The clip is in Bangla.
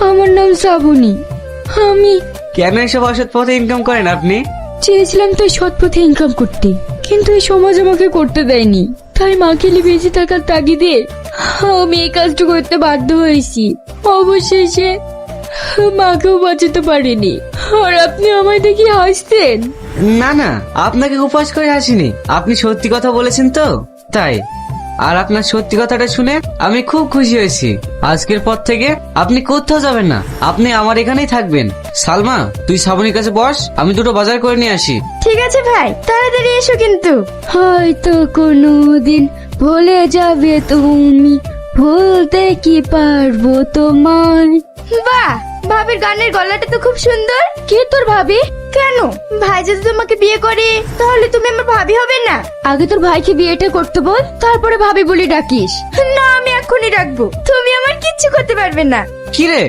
আমার নাম শ্রাবণী। আমি কেন এসব অসৎ পথে ইনকাম করেন আপনি? চেয়েছিলাম তো সৎ পথে ইনকাম করতে, কিন্তু এই সমাজ আমাকে করতে দেয়নি। তাই মাকে নিয়ে বেঁচে থাকার তাগিদে আমি এই কাজটা করতে বাধ্য হয়েছি। অবশেষে মাকেও বাঁচাতে পারিনি। আর আপনি আমায় দেখি হাসতেন। না না, আপনাকে উপহাস করে আসিনি, আপনি সত্যি কথা বলেছেন তো তাই। আর আপনার সত্যি কথাটা শুনে আমি খুব খুশি হয়েছি। আজকের পর থেকে আপনি কোথাও যাবেন না, আপনি আমার এখানেই থাকবেন। সালমা, তুই শ্রাবণীর কাছে বস, আমি দুটো বাজার করে নিয়ে আসি। ঠিক আছে ভাই, তাড়াতাড়ি এসো কিন্তু। হয়তো কোনোদিন ভুলে যাবে তুমি, ভুলতে কি পারবো তোমায়। বাহ, ভাবির গানের গলাটা তো খুব সুন্দর। কে তোর ভাবি? কেন, ভাই যদি তোমাকে বিয়ে করে তাহলে তুমি আমার ভাবি হবে না? আগে তোর ভাইকে বিয়েটা করতে বল, তারপরে ভাবি বলে ডাকিস। না, আমি এক্ষুনি রাখবো, তুমি আমার কিচ্ছু করতে পারবে না। কি রে,